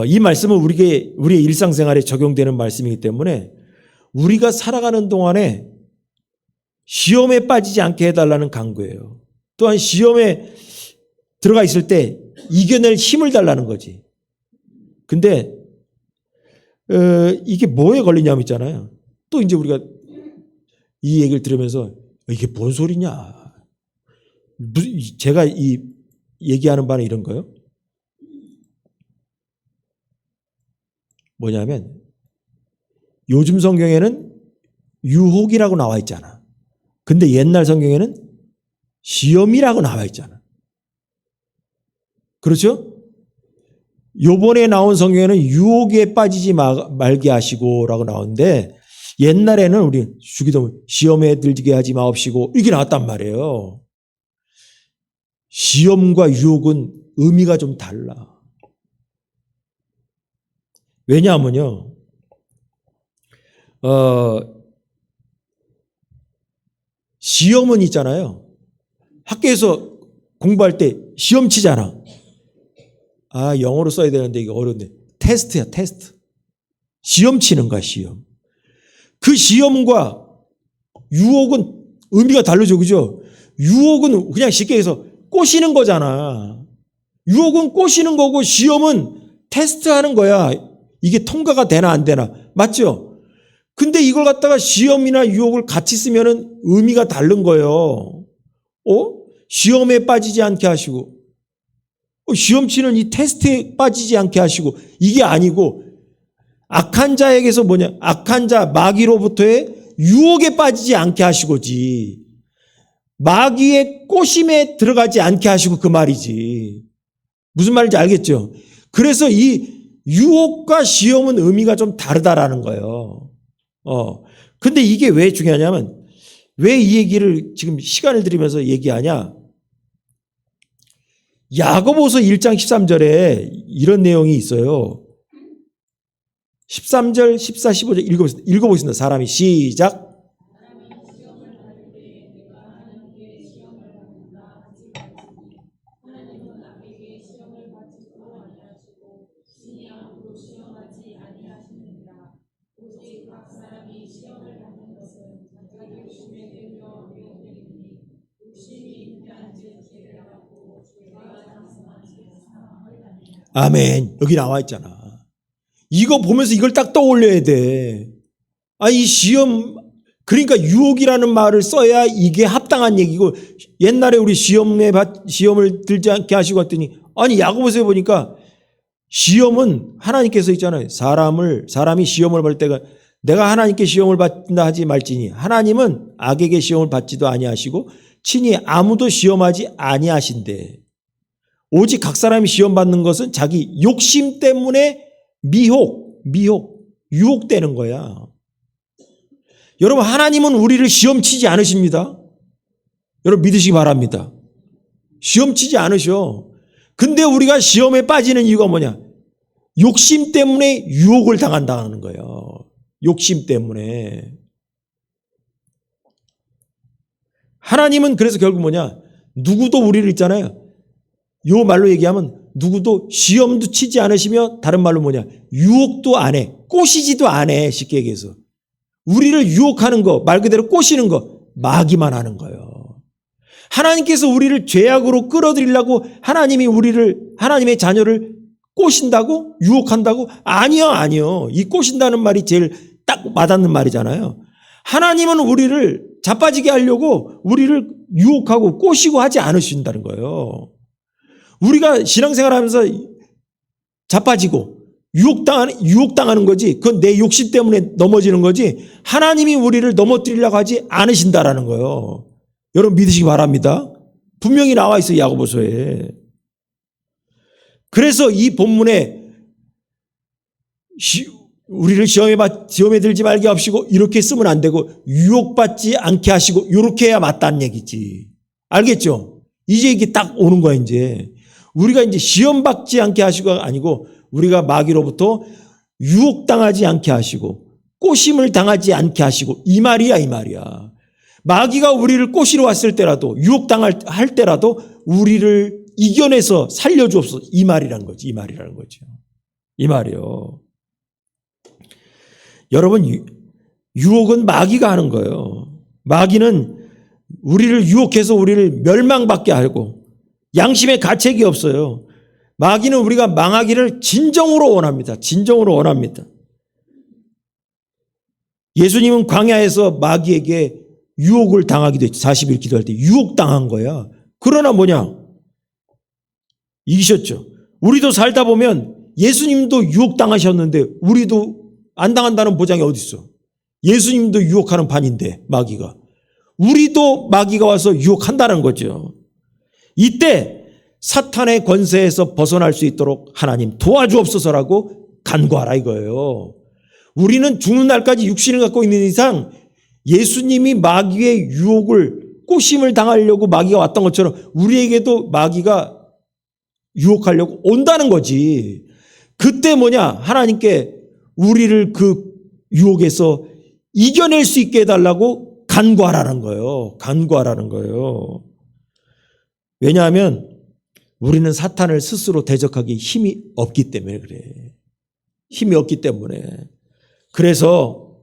이 말씀은 우리의 일상생활에 적용되는 말씀이기 때문에 우리가 살아가는 동안에 시험에 빠지지 않게 해달라는 강구예요. 또한 시험에 들어가 있을 때 이겨낼 힘을 달라는 거지. 근데 이게 뭐에 걸리냐면 있잖아요. 또 이제 우리가 이 얘기를 들으면서 이게 뭔 소리냐. 제가 이 얘기하는 바는 이런 거예요. 뭐냐면 요즘 성경에는 유혹이라고 나와 있잖아. 근데 옛날 성경에는 시험이라고 나와 있잖아. 그렇죠? 요번에 나온 성경에는 유혹에 빠지지 말게 하시고라고 나오는데 옛날에는 우리 주기도 시험에 들게 하지 마옵시고 이게 나왔단 말이에요. 시험과 유혹은 의미가 좀 달라. 왜냐하면요. 시험은 있잖아요. 학교에서 공부할 때 시험 치잖아. 영어로 써야 되는데 이게 어려운데. 테스트야, 테스트. 시험 치는 거야, 시험. 그 시험과 유혹은 의미가 다르죠, 그죠? 유혹은 그냥 쉽게 해서 꼬시는 거잖아. 유혹은 꼬시는 거고 시험은 테스트하는 거야. 이게 통과가 되나 안 되나. 맞죠? 근데 이걸 갖다가 시험이나 유혹을 같이 쓰면은 의미가 다른 거예요. 시험에 빠지지 않게 하시고, 시험 치는 이 테스트에 빠지지 않게 하시고, 이게 아니고, 악한 자에게서 악한 자, 마귀로부터의 유혹에 빠지지 않게 하시고지, 마귀의 꼬심에 들어가지 않게 하시고 그 말이지. 무슨 말인지 알겠죠? 그래서 이 유혹과 시험은 의미가 좀 다르다라는 거예요. 근데 이게 왜 중요하냐면, 왜 이 얘기를 지금 시간을 들이면서 얘기하냐? 야고보서 1장 13절에 이런 내용이 있어요. 13절, 14, 15절 읽어보겠습니다. 사람이 시작. 아멘. 여기 나와 있잖아. 이거 보면서 이걸 딱 떠올려야 돼. 이 시험, 그러니까 유혹이라는 말을 써야 이게 합당한 얘기고, 옛날에 우리 시험을 들지 않게 하시고 했더니, 야고보서에 보니까 시험은 하나님께서 있잖아요. 사람이 시험을 볼 때가 내가 하나님께 시험을 받는다 하지 말지니, 하나님은 악에게 시험을 받지도 아니하시고 친히 아무도 시험하지 아니하신대. 오직 각 사람이 시험 받는 것은 자기 욕심 때문에 유혹되는 거야. 여러분, 하나님은 우리를 시험치지 않으십니다. 여러분 믿으시기 바랍니다. 시험치지 않으셔. 근데 우리가 시험에 빠지는 이유가 뭐냐? 욕심 때문에 유혹을 당한다는 거예요. 욕심 때문에. 하나님은 그래서 결국 뭐냐? 누구도 우리를 있잖아요. 요 말로 얘기하면 누구도 시험도 치지 않으시며, 다른 말로 뭐냐? 유혹도 안 해. 꼬시지도 안 해. 쉽게 얘기해서. 우리를 유혹하는 거, 말 그대로 꼬시는 거, 마귀만 하는 거예요. 하나님께서 우리를 죄악으로 끌어들이려고 하나님의 자녀를 꼬신다고? 유혹한다고? 아니요. 이 꼬신다는 말이 제일 딱 와닿는 말이잖아요. 하나님은 우리를 자빠지게 하려고 우리를 유혹하고 꼬시고 하지 않으신다는 거예요. 우리가 신앙생활 하면서 자빠지고 유혹당하는 거지, 그건 내 욕심 때문에 넘어지는 거지, 하나님이 우리를 넘어뜨리려고 하지 않으신다라는 거예요. 여러분 믿으시기 바랍니다. 분명히 나와 있어요, 야고보서에. 그래서 이 본문에 우리를 시험에 들지 말게 하시고, 이렇게 쓰면 안 되고 유혹받지 않게 하시고, 이렇게 해야 맞다는 얘기지. 알겠죠? 이제 이게 딱 오는 거야. 이제 우리가 이제 시험받지 않게 하시고가 아니고, 우리가 마귀로부터 유혹당하지 않게 하시고 꼬심을 당하지 않게 하시고, 이 말이야. 마귀가 우리를 꼬시러 왔을 때라도, 유혹당할 때라도 우리를 이겨내서 살려주옵소서, 이 말이라는 거죠. 이 말이요. 여러분, 유혹은 마귀가 하는 거예요. 마귀는 우리를 유혹해서 우리를 멸망받게 하고, 양심의 가책이 없어요. 마귀는 우리가 망하기를 진정으로 원합니다. 예수님은 광야에서 마귀에게 유혹을 당하기도 했죠. 40일 기도할 때 유혹당한 거야. 그러나 뭐냐? 이기셨죠. 우리도 살다 보면 예수님도 유혹당하셨는데 우리도 안 당한다는 보장이 어디 있어? 예수님도 유혹하는 판인데, 마귀가. 우리도 마귀가 와서 유혹한다는 거죠. 이때 사탄의 권세에서 벗어날 수 있도록 하나님 도와주옵소서라고 간구하라 이거예요. 우리는 죽는 날까지 육신을 갖고 있는 이상 예수님이 마귀의 꼬심을 당하려고 마귀가 왔던 것처럼 우리에게도 마귀가 유혹하려고 온다는 거지. 그때 뭐냐? 하나님께 우리를 그 유혹에서 이겨낼 수 있게 해달라고 간구하라는 거예요. 왜냐하면 우리는 사탄을 스스로 대적하기 힘이 없기 때문에 그래. 힘이 없기 때문에. 그래서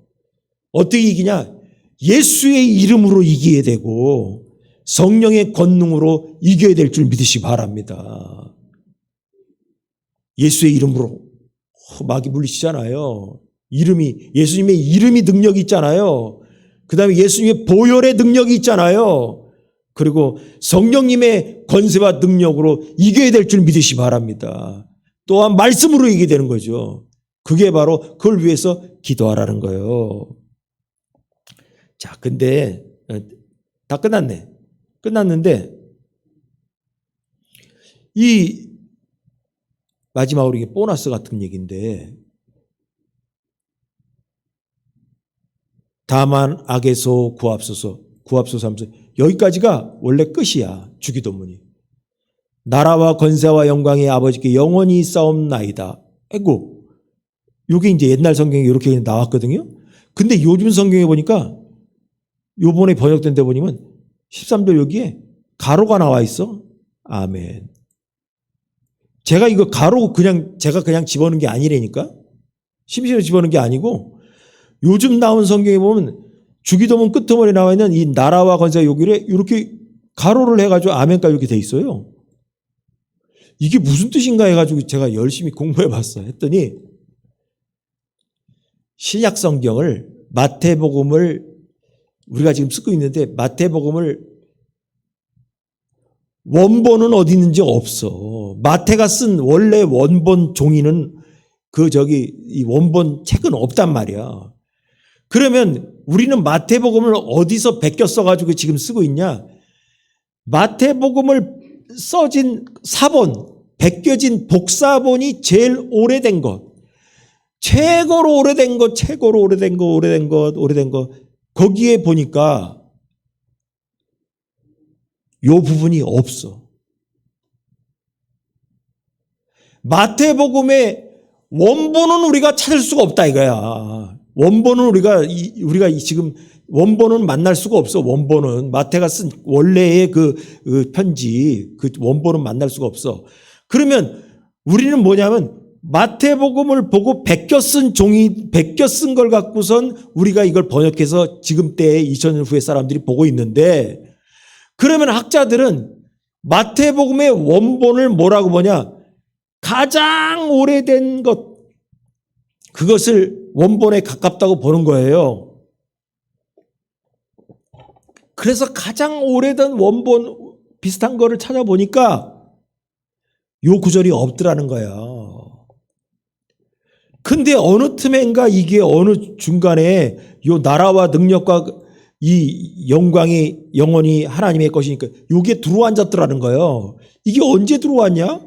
어떻게 이기냐? 예수의 이름으로 이겨야 되고 성령의 권능으로 이겨야 될 줄 믿으시기 바랍니다. 예수의 이름으로 마귀 물리치잖아요. 예수님의 이름이 능력이 있잖아요. 그 다음에 예수님의 보혈의 능력이 있잖아요. 그리고 성령님의 권세와 능력으로 이겨야 될 줄 믿으시기 바랍니다. 또한 말씀으로 이겨야 되는 거죠. 그게 바로 그걸 위해서 기도하라는 거예요. 자, 근데 다 끝났네. 끝났는데 이 마지막으로 이게 보너스 같은 얘기인데 다만 악에서 구하옵소서 하면서 여기까지가 원래 끝이야. 주기도문이. 나라와 권세와 영광의 아버지께 영원히 싸움나이다. 아이고, 이게 이제 옛날 성경에 이렇게 나왔거든요. 근데 요즘 성경에 보니까 요번에 번역된 데 보니면 13절 여기에 가로가 나와 있어. 아멘. 제가 이거 가로 제가 그냥 집어넣은 게 아니라니까. 심심해서 집어넣은 게 아니고 요즘 나온 성경에 보면 주기도문 끄트머리에 나와 있는 이 나라와 권세와 여기를 이렇게 가로를 해가지고 아멘까지 이렇게 돼 있어요. 이게 무슨 뜻인가 해가지고 제가 열심히 공부해 봤어요. 했더니 신약 성경을 마태복음을 우리가 지금 쓰고 있는데 마태복음을 원본은 어디 있는지 없어. 마태가 쓴 원래 원본 종이는 이 원본 책은 없단 말이야. 그러면 우리는 마태복음을 어디서 베껴 써가지고 지금 쓰고 있냐? 마태복음을 써진 사본, 베껴진 복사본이 제일 오래된 것, 최고로 오래된 것, 거기에 보니까 요 부분이 없어. 마태복음의 원본은 우리가 찾을 수가 없다 이거야. 원본은 우리가 지금 원본은 만날 수가 없어. 원본은 마태가 쓴 원래의 그 편지, 그 원본은 만날 수가 없어. 그러면 우리는 뭐냐면 마태복음을 보고 베껴 쓴 걸 갖고선 우리가 이걸 번역해서 지금 때에 2000년 후의 사람들이 보고 있는데, 그러면 학자들은 마태복음의 원본을 뭐라고 보냐? 가장 오래된 것, 그것을 원본에 가깝다고 보는 거예요. 그래서 가장 오래된 원본 비슷한 거를 찾아보니까 요 구절이 없더라는 거야. 근데 어느 틈엔가 이게 어느 중간에 요 나라와 능력과 이 영광이 영원히 하나님의 것이니까 요게 들어앉았더라는 거예요. 이게 언제 들어왔냐?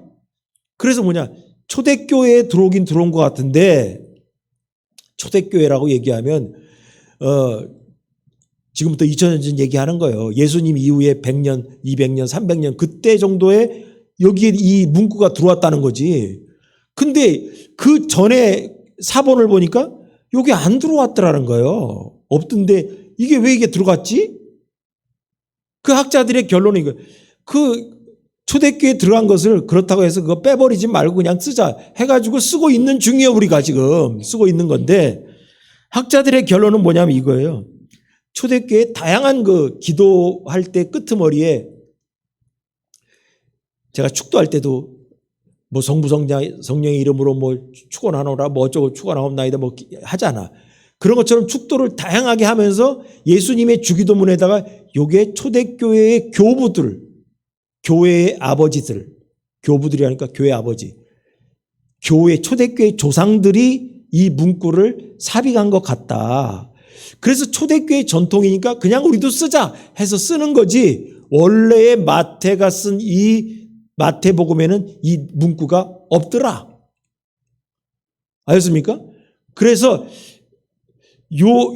그래서 뭐냐? 초대교회에 들어오긴 들어온 것 같은데, 초대교회라고 얘기하면 지금부터 2000년 전 얘기하는 거예요. 예수님 이후에 100년, 200년, 300년 그때 정도에 여기에 이 문구가 들어왔다는 거지. 근데 그 전에 사본을 보니까 여기 안 들어왔더라는 거예요. 없던데 이게 들어갔지? 그 학자들의 결론이 그 초대교회에 들어간 것을 그렇다고 해서 그거 빼버리지 말고 그냥 쓰자 해가지고 쓰고 있는 중이에요. 우리가 지금 쓰고 있는 건데, 학자들의 결론은 뭐냐면 이거예요. 초대교회 다양한 기도할 때 끄트머리에 제가 축도할 때도 뭐 성부 성령의 이름으로 뭐 축원하노라 뭐 어쩌고 축원하옵나이다 뭐 하잖아. 그런 것처럼 축도를 다양하게 하면서 예수님의 주기도문에다가 요게 초대교회의 교부들, 교회의 아버지들, 교부들이라니까 교회 아버지, 교회 초대교회 조상들이 이 문구를 삽입한 것 같다. 그래서 초대교회 전통이니까 그냥 우리도 쓰자 해서 쓰는 거지, 원래의 마태가 쓴 이 마태복음에는 이 문구가 없더라. 아셨습니까? 그래서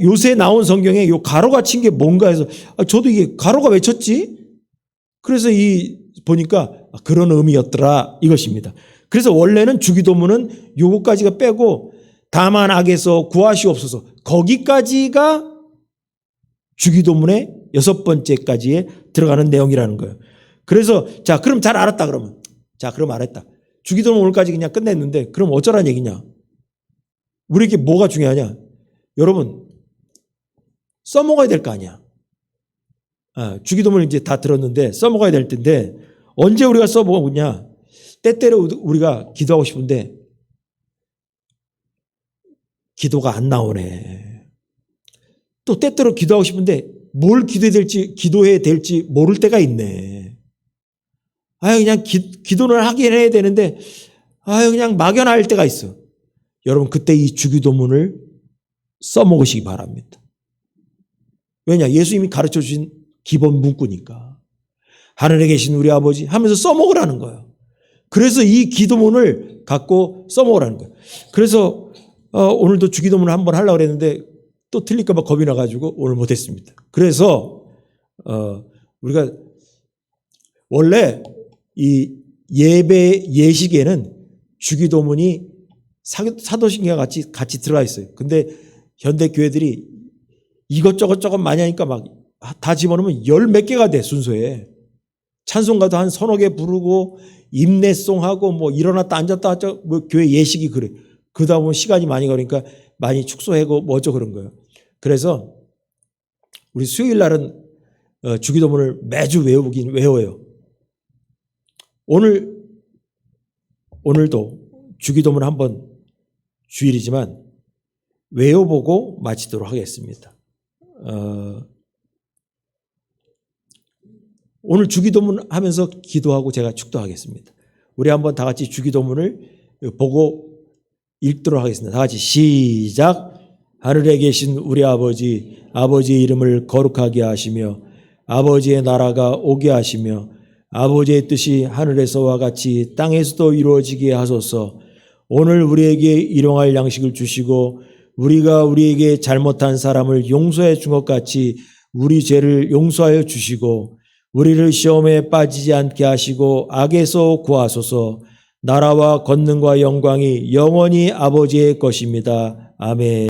요새 나온 성경에 요 가로가 친 게 뭔가 해서 저도 이게 가로가 왜 쳤지? 그래서 보니까 그런 의미였더라 이것입니다. 그래서 원래는 주기도문은 요거까지가 빼고 다만 악에서 구하시옵소서, 거기까지가 주기도문의 6번째까지에 들어가는 내용이라는 거예요. 그래서 자, 그럼 잘 알았다 그러면 자, 그럼 알았다. 주기도문 오늘까지 그냥 끝냈는데 그럼 어쩌란 얘기냐? 우리에게 뭐가 중요하냐? 여러분, 써먹어야 될 거 아니야. 주기도문을 이제 다 들었는데 써먹어야 될 텐데 언제 우리가 써먹었냐? 때때로 우리가 기도하고 싶은데 기도가 안 나오네. 또 때때로 기도하고 싶은데 뭘 기도해야 될지 모를 때가 있네. 그냥 기도를 하긴 해야 되는데 그냥 막연할 때가 있어. 여러분, 그때 이 주기도문을 써먹으시기 바랍니다. 왜냐? 예수님이 가르쳐 주신 기본 문구니까. 하늘에 계신 우리 아버지 하면서 써먹으라는 거예요. 그래서 이 기도문을 갖고 써먹으라는 거예요. 그래서 오늘도 주기도문을 한번 하려고 그랬는데 또 틀릴까 봐 겁이 나가지고 오늘 못했습니다. 그래서 우리가 원래 이 예배 예식에는 주기도문이 사도신경과 같이 들어가 있어요. 근데 현대 교회들이 이것저것 조금 많이 하니까 막 다 집어넣으면 열 몇 개가 돼, 순서에. 찬송가도 한 서너 개 부르고 임내송하고 뭐 일어났다 앉았다 하자, 뭐 교회 예식이 그래. 그러다 보면 시간이 많이 걸리니까 많이 축소하고 뭐죠 그런 거예요. 그래서 우리 수요일 날은 주기도문을 매주 외워요. 오늘도 주기도문 한번 주일이지만 외워보고 마치도록 하겠습니다. 오늘 주기도문 하면서 기도하고 제가 축도하겠습니다. 우리 한번 다 같이 주기도문을 보고 읽도록 하겠습니다. 다 같이 시작. 하늘에 계신 우리 아버지, 아버지의 이름을 거룩하게 하시며 아버지의 나라가 오게 하시며 아버지의 뜻이 하늘에서와 같이 땅에서도 이루어지게 하소서. 오늘 우리에게 일용할 양식을 주시고 우리가 우리에게 잘못한 사람을 용서해 준 것 같이 우리 죄를 용서하여 주시고 우리를 시험에 빠지지 않게 하시고 악에서 구하소서. 나라와 권능과 영광이 영원히 아버지의 것입니다. 아멘.